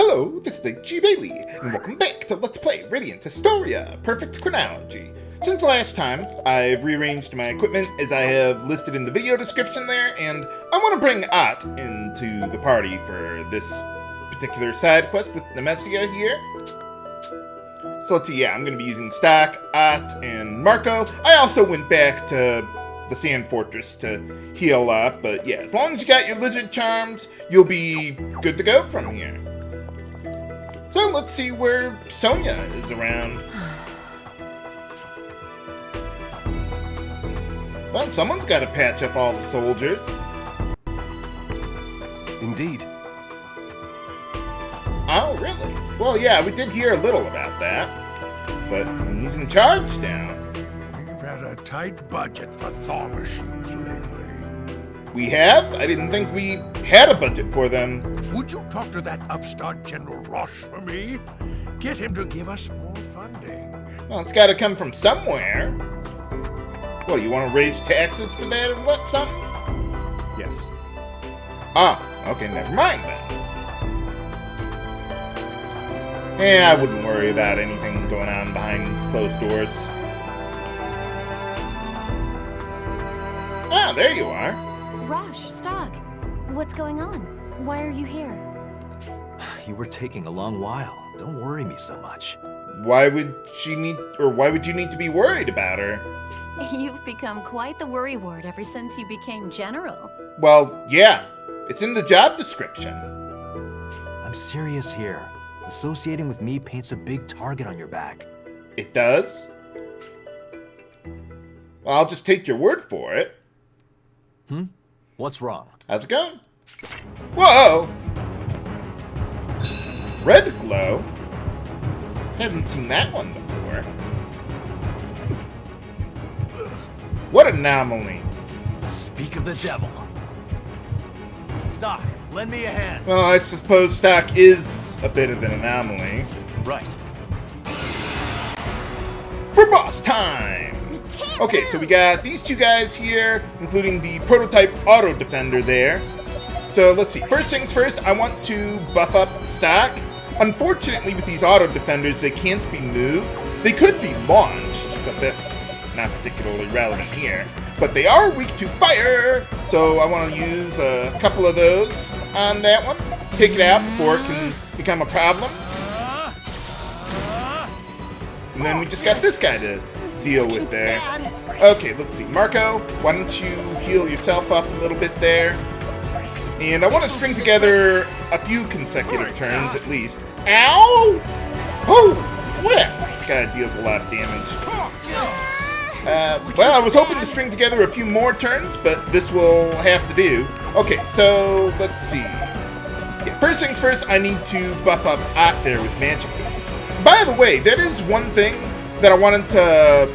Hello, this is G. Bailey, and welcome back to Let's Play Radiant Historia, Perfect Chronology. Since last time, I've rearranged my equipment as I have listed in the video description there, and I want to bring Ott into the party for this particular side quest with Nemesia here. So let's see, I'm going to be using Stocke, Ott, and Marco. I also went back to the Sand Fortress to heal up, but yeah, as long as you got your lizard charms, you'll be good to go from here. So let's see where Sonia is around. Well, someone's got to patch up all the soldiers. Indeed. Oh, really? Well, yeah, we did hear a little about that. But he's in charge now. We've had a tight budget for Thauma machines lately. We have? I didn't think we had a budget for them. Would you talk to that upstart General Rosch for me? Get him to give us more funding. Well, it's got to come from somewhere. What, you want to raise taxes for that or what, something? Yes. Ah, okay, never mind then. Yeah, I wouldn't worry about anything going on behind closed doors. Ah, there you are. Rosch, Stocke, what's going on? Why are you here? You were taking a long while. Don't worry me so much. Why would you need to be worried about her? You've become quite the worrywart ever since you became general. Well, yeah. It's in the job description. I'm serious here. Associating with me paints a big target on your back. It does? Well, I'll just take your word for it. What's wrong? How's it going? Whoa! Red glow? Hadn't seen that one before. What anomaly. Speak of the devil. Stocke, lend me a hand. Well, I suppose Stocke is a bit of an anomaly. Right. For boss time! Okay, so we got these two guys here, including the prototype auto defender there. So let's see. First things first, I want to buff up Stocke. Unfortunately, with these auto defenders, they can't be moved. They could be launched, but that's not particularly relevant here. But they are weak to fire, so I want to use a couple of those on that one. Take it out before it can become a problem. And then we just got this guy to deal with there. Okay, let's see. Marco, why don't you heal yourself up a little bit there? And I want to string together a few consecutive turns at least. Ow! Oh, crap! This guy deals a lot of damage. Well, I was hoping to string together a few more turns, but this will have to do. Okay, so let's see. Okay, first things first, I need to buff up Ott there with Magic Boost. By the way, that is one thing that I wanted to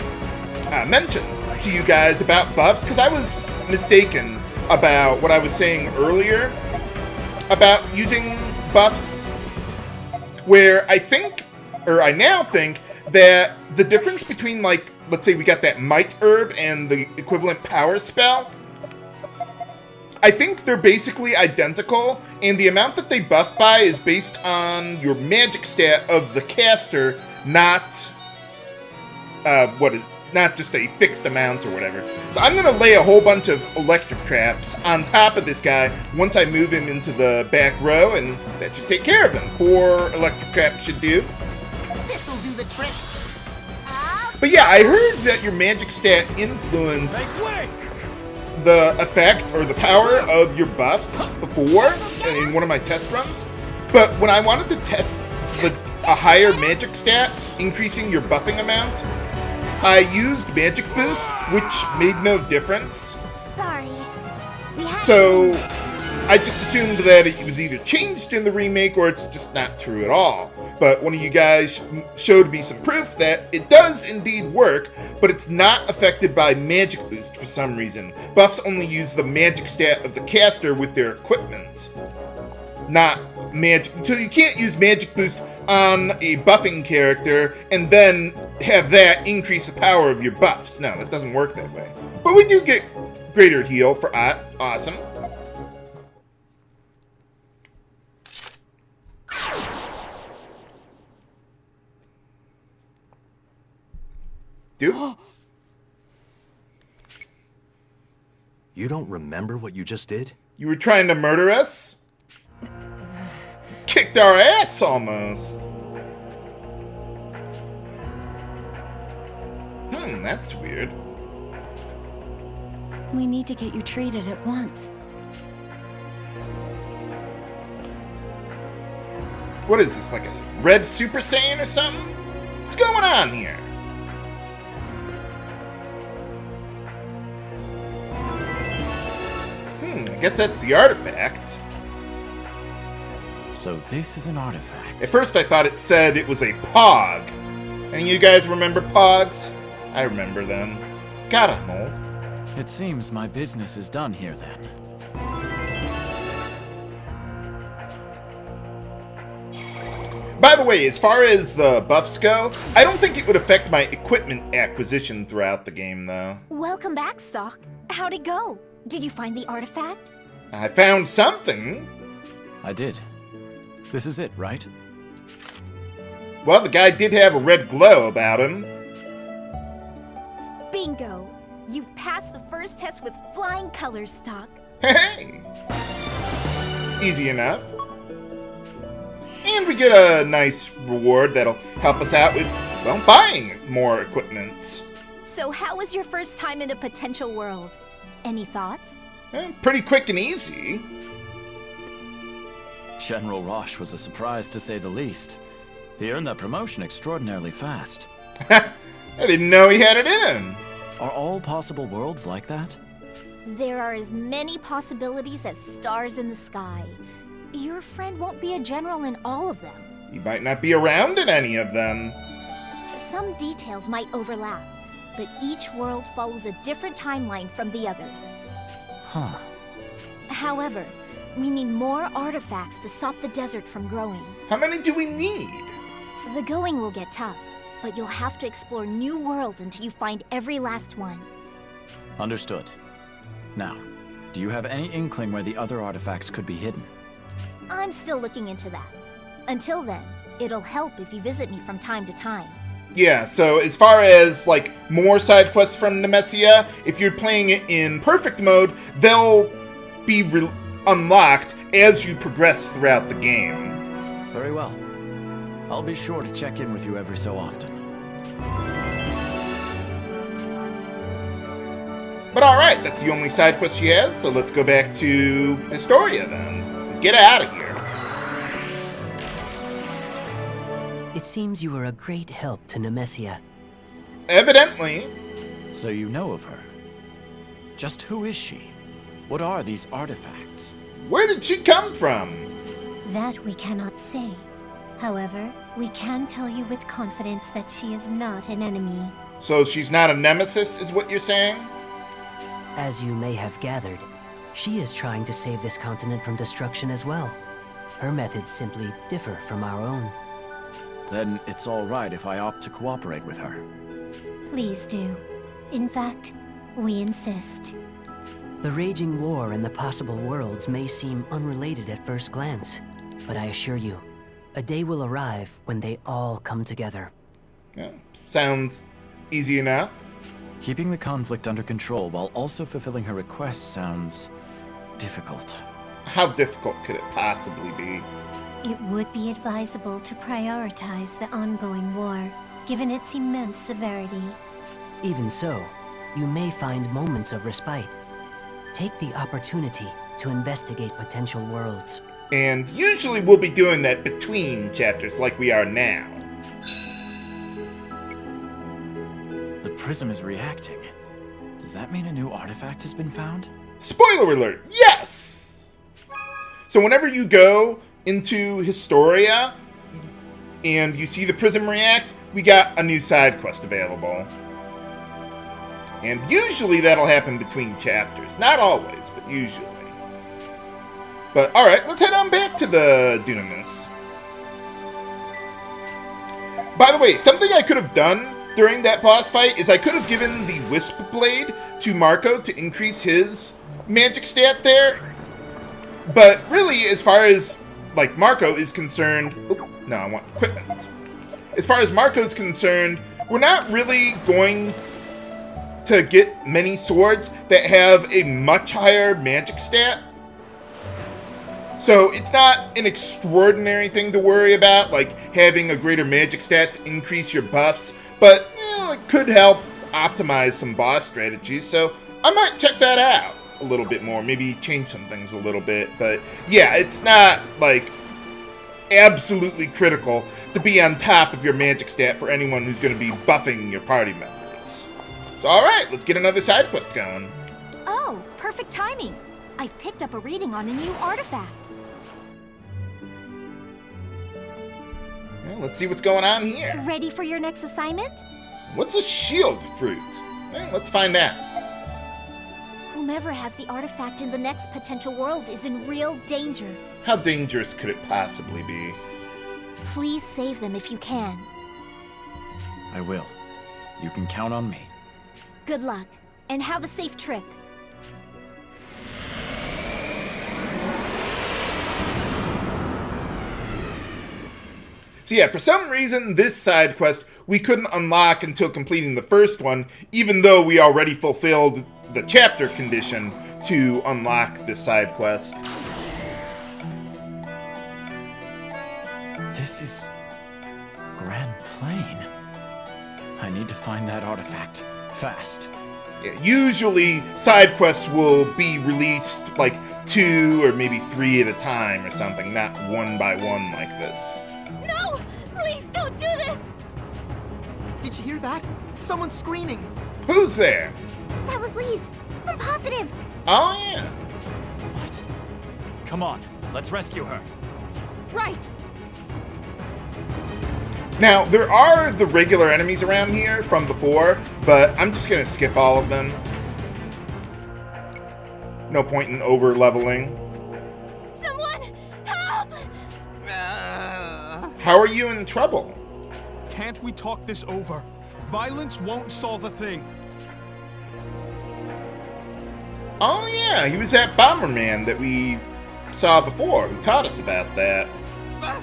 mention to you guys about buffs, because I was mistaken about what I was saying earlier about using buffs, where I now think that the difference between, like, let's say we got that Might Herb and the equivalent power spell, I think they're basically identical, and the amount that they buff by is based on your magic stat of the caster, not not just a fixed amount or whatever. So I'm going to lay a whole bunch of electric traps on top of this guy once I move him into the back row, and that should take care of him. 4 electric traps should do. This'll do the trick. But yeah, I heard that your magic stat influenced the effect or the power of your buffs before in one of my test runs. But when I wanted to test a higher magic stat, increasing your buffing amount, I used Magic Boost, which made no difference. Sorry. So I just assumed that it was either changed in the remake or it's just not true at all. But one of you guys showed me some proof that it does indeed work, but it's not affected by Magic Boost for some reason. Buffs only use the magic stat of the caster with their equipment, not magic. So you can't use Magic Boost on a buffing character and then have that increase the power of your buffs. No, that doesn't work that way. But we do get greater heal for Ott. Awesome. Dude? You don't remember what you just did? You were trying to murder us? Kicked our ass almost. That's weird. We need to get you treated at once. What is this, like a red Super Saiyan or something? What's going on here? I guess that's the artifact. So this is an artifact. At first I thought it said it was a Pog. Any of you guys remember Pogs? I remember them. God, I'm old. It seems my business is done here then. By the way, as far as the buffs go, I don't think it would affect my equipment acquisition throughout the game, though. Welcome back, Stocke. How'd it go? Did you find the artifact? I found something. I did. This is it, right? Well, the guy did have a red glow about him. Bingo! You've passed the first test with flying colors, Stocke. Hey! Easy enough. And we get a nice reward that'll help us out with, well, buying more equipment. So how was your first time in a potential world? Any thoughts? Pretty quick and easy. General Rosch was a surprise to say the least. He earned that promotion extraordinarily fast. I didn't know he had it in him. Are all possible worlds like that? There are as many possibilities as stars in the sky. Your friend won't be a general in all of them. He might not be around in any of them. Some details might overlap, but each world follows a different timeline from the others. Huh. However, we need more artifacts to stop the desert from growing. How many do we need? The going will get tough, but you'll have to explore new worlds until you find every last one. Understood. Now, do you have any inkling where the other artifacts could be hidden? I'm still looking into that. Until then, it'll help if you visit me from time to time. Yeah, so as far as, like, more side quests from Nemesia, if you're playing it in perfect mode, they'll be unlocked as you progress throughout the game. Very well. I'll be sure to check in with you every so often. But alright, that's the only side quest she has, so let's go back to Historia then. Get out of here. It seems you were a great help to Nemesia. Evidently. So you know of her. Just who is she? What are these artifacts? Where did she come from? That we cannot say. However, we can tell you with confidence that she is not an enemy. So she's not a nemesis, is what you're saying? As you may have gathered, she is trying to save this continent from destruction as well. Her methods simply differ from our own. Then it's all right if I opt to cooperate with her. Please do. In fact, we insist. The raging war and the possible worlds may seem unrelated at first glance, but I assure you, a day will arrive when they all come together. Yeah, sounds easy enough. Keeping the conflict under control while also fulfilling her requests sounds difficult. How difficult could it possibly be? It would be advisable to prioritize the ongoing war, given its immense severity. Even so, you may find moments of respite. Take the opportunity to investigate potential worlds. And usually we'll be doing that between chapters like we are now. The prism is reacting. Does that mean a new artifact has been found? Spoiler alert, yes! So whenever you go into Historia and you see the prism react, we got a new side quest available. And usually that'll happen between chapters. Not always, but usually. But alright, let's head on back to the Dunamis. By the way, something I could have done during that boss fight is I could have given the Wisp Blade to Marco to increase his magic stat there. But really, as far as, like, Marco is concerned... Oh, no, I want equipment. As far as Marco is concerned, we're not really going to get many swords that have a much higher magic stat. So it's not an extraordinary thing to worry about, like having a greater magic stat to increase your buffs, but it could help optimize some boss strategies, so I might check that out a little bit more, maybe change some things a little bit, but yeah, it's not like absolutely critical to be on top of your magic stat for anyone who's going to be buffing your party members. So alright, let's get another side quest going. Oh, perfect timing. I've picked up a reading on a new artifact. Well, let's see what's going on here. Ready for your next assignment? What's a shield fruit? Well, let's find out. Whomever has the artifact in the next potential world is in real danger. How dangerous could it possibly be? Please save them if you can. I will. You can count on me. Good luck, and have a safe trip. So yeah, for some reason, this side quest we couldn't unlock until completing the first one, even though we already fulfilled the chapter condition to unlock this side quest. This is Grand Plain. I need to find that artifact. Fast. Yeah, usually, side quests will be released like 2 or maybe 3 at a time or something, not one by one like this. No! Please don't do this! Did you hear that? Someone's screaming. Who's there? That was Lise. I'm positive. Oh yeah. What? Come on, let's rescue her. Right! Now, there are the regular enemies around here from before, but I'm just gonna skip all of them. No point in over-leveling. Someone! Help! How are you in trouble? Can't we talk this over? Violence won't solve a thing. Oh yeah, he was that Bomberman that we saw before, who taught us about that. But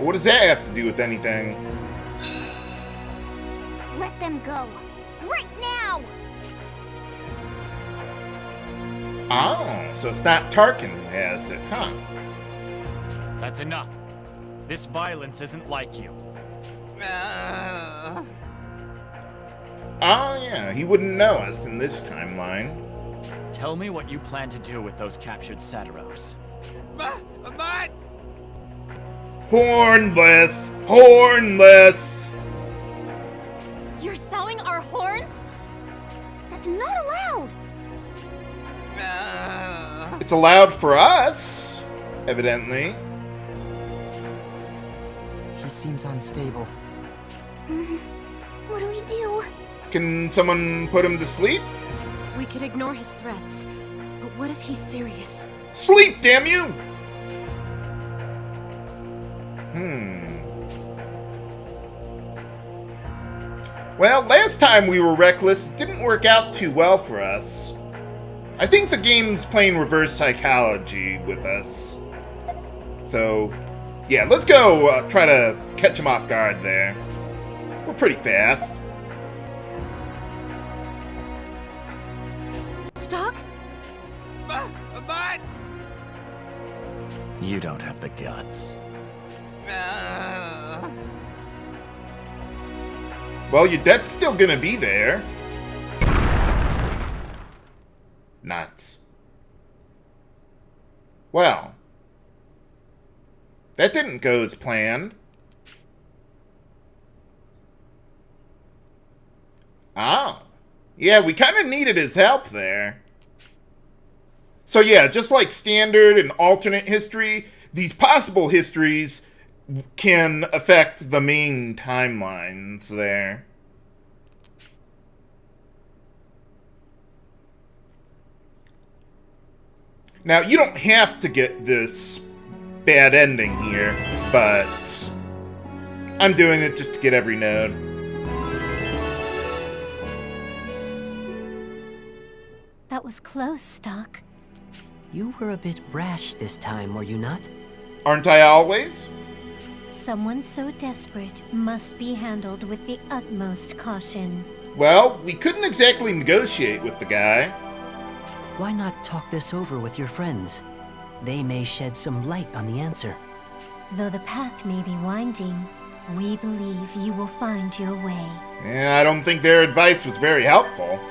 What does that have to do with anything? Let them go. Right now! Oh, so it's not Tarquin who has it, huh? That's enough. This violence isn't like you. Oh yeah, he wouldn't know us in this timeline. Tell me what you plan to do with those captured Satiros. Hornless! Hornless! You're selling our horns? That's not allowed! It's allowed for us, evidently. he seems unstable. What do we do? Can someone put him to sleep? We could ignore his threats, but what if he's serious? Sleep, damn you! Well, last time we were reckless, it didn't work out too well for us. I think the game's playing reverse psychology with us. So, yeah, let's go try to catch him off guard there. We're pretty fast. Stocke? You don't have the guts. Well, your debt's still gonna be there. Nuts. Well, that didn't go as planned. Oh. Yeah, we kind of needed his help there. So yeah, just like standard and alternate history, these possible histories can affect the main timelines there. Now, you don't have to get this bad ending here, but I'm doing it just to get every node. That was close, Stocke. You were a bit brash this time, were you not? Aren't I always? Someone so desperate must be handled with the utmost caution. Well, we couldn't exactly negotiate with the guy. Why not talk this over with your friends? They may shed some light on the answer. Though the path may be winding, we believe you will find your way. Yeah, I don't think their advice was very helpful.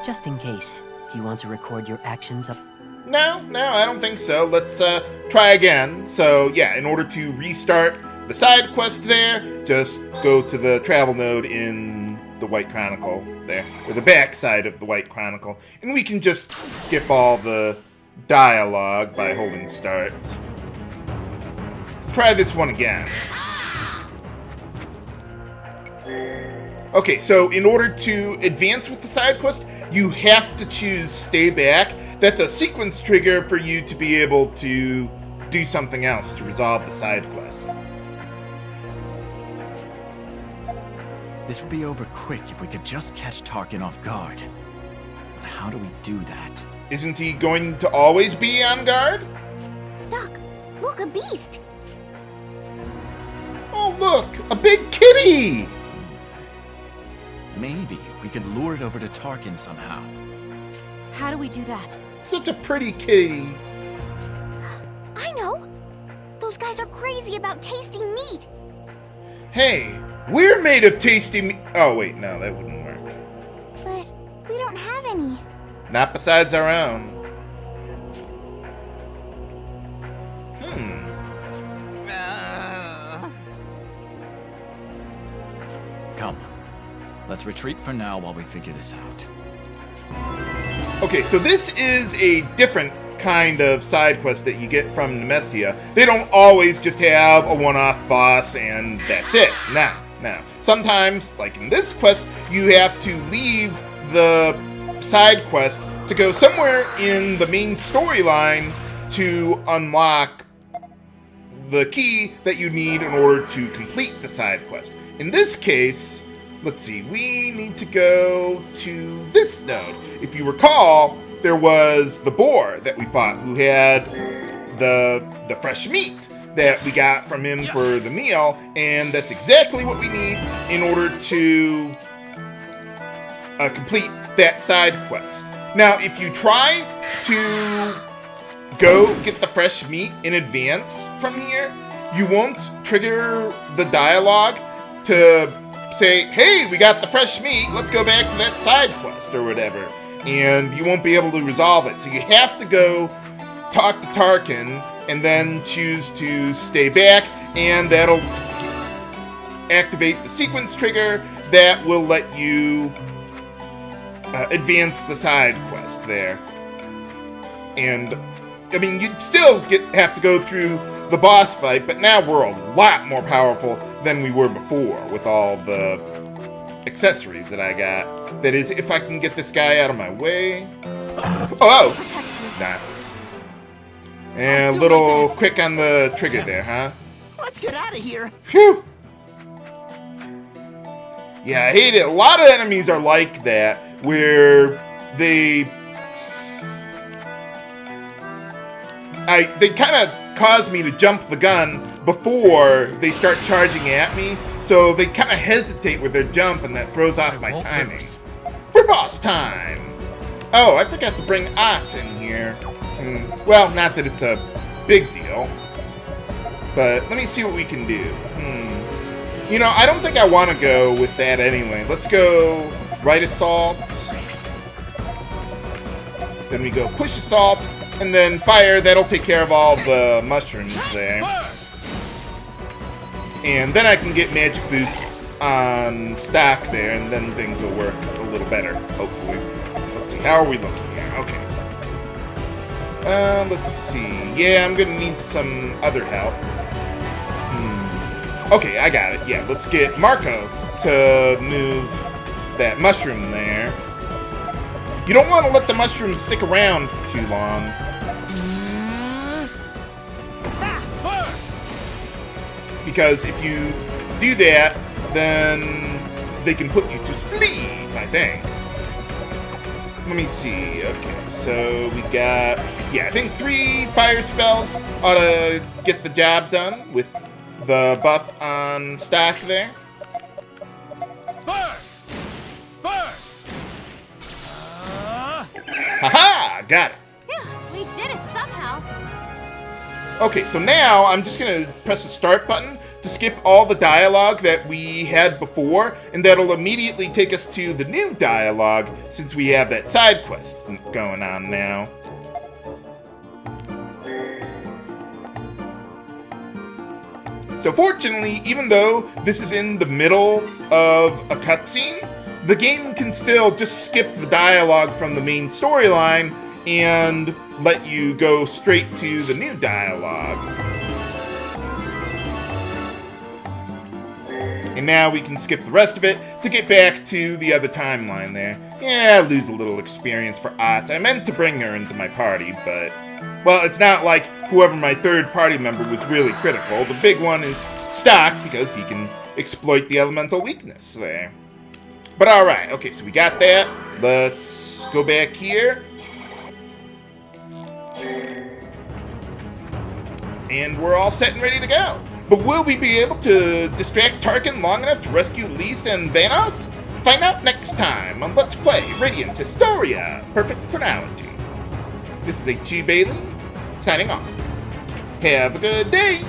Just in case, do you want to record your actions up? No, I don't think so. Let's try again. So yeah, in order to restart the side quest there, just go to the travel node in the White Chronicle there, or the back side of the White Chronicle, and we can just skip all the dialogue by holding start. Let's try this one again. Okay, so in order to advance with the side quest, you have to choose Stay Back. That's a sequence trigger for you to be able to do something else to resolve the side quest. This would be over quick if we could just catch Tarquin off guard. But how do we do that? Isn't he going to always be on guard? Stocke, look, a beast! Oh look, a big kitty! Maybe we could lure it over to Tarquin somehow. How do we do that? Such a pretty kitty. I know! Those guys are crazy about tasting meat! Hey, we're made of tasty meat. Oh wait, no, that wouldn't work. But we don't have any. Not besides our own. Come. Let's retreat for now while we figure this out. Okay, so this is a different kind of side quest that you get from Nemesia. They don't always just have a one-off boss and that's it. Now, sometimes, like in this quest, you have to leave the side quest to go somewhere in the main storyline to unlock the key that you need in order to complete the side quest. In this case, let's see, we need to go to this node. If you recall, there was the boar that we fought who had the fresh meat that we got from him for the meal, and that's exactly what we need in order to complete that side quest. Now, if you try to go get the fresh meat in advance from here, you won't trigger the dialogue to say, hey, we got the fresh meat, let's go back to that side quest or whatever. And you won't be able to resolve it. So you have to go talk to Tarquin and then choose to stay back, and that'll activate the sequence trigger that will let you advance the side quest there. And, I mean, you'd still have to go through the boss fight, but now we're a lot more powerful than we were before with all the accessories that I got. That is, if I can get this guy out of my way. Oh! Nuts. And a little quick on the trigger there, huh? Let's get out of here. Phew! Yeah, I hate it. A lot of enemies are like that, where they kind of cause me to jump the gun before they start charging at me, so they kind of hesitate with their jump, and that throws off my timing. For boss time! Oh, I forgot to bring Ott in here. Well, not that it's a big deal, but let me see what we can do. You know, I don't think I want to go with that anyway. Let's go right assault, then we go push assault, and then fire. That'll take care of all the mushrooms there. And then I can get magic boost on Stocke there, and then things will work a little better, hopefully. Let's see, how are we looking here? Okay. Let's see. Yeah, I'm gonna need some other help. Okay, I got it. Yeah, let's get Marco to move that mushroom there. You don't want to let the mushrooms stick around for too long. Because if you do that, then they can put you to sleep, I think. Let me see. Okay, so we got, yeah, I think 3 fire spells ought to get the job done with the buff on Stocke there. Burn! Burn! Haha! Got it. Phew, we did it somehow. Okay, so now I'm just gonna press the start button to skip all the dialogue that we had before, and that'll immediately take us to the new dialogue since we have that side quest going on now. So fortunately, even though this is in the middle of a cutscene, the game can still just skip the dialogue from the main storyline and let you go straight to the new dialogue. And now we can skip the rest of it to get back to the other timeline there. Yeah, I lose a little experience for Ott. I meant to bring her into my party, but... well, it's not like whoever my third party member was really critical. The big one is Stocke, because he can exploit the elemental weakness there. But alright, okay, so we got that. Let's go back here. And we're all set and ready to go. But will we be able to distract Tarquin long enough to rescue Lise and Thanos? Find out next time on Let's Play Radiant Historia, Perfect Chronology. This is H.G. Bailey, signing off. Have a good day!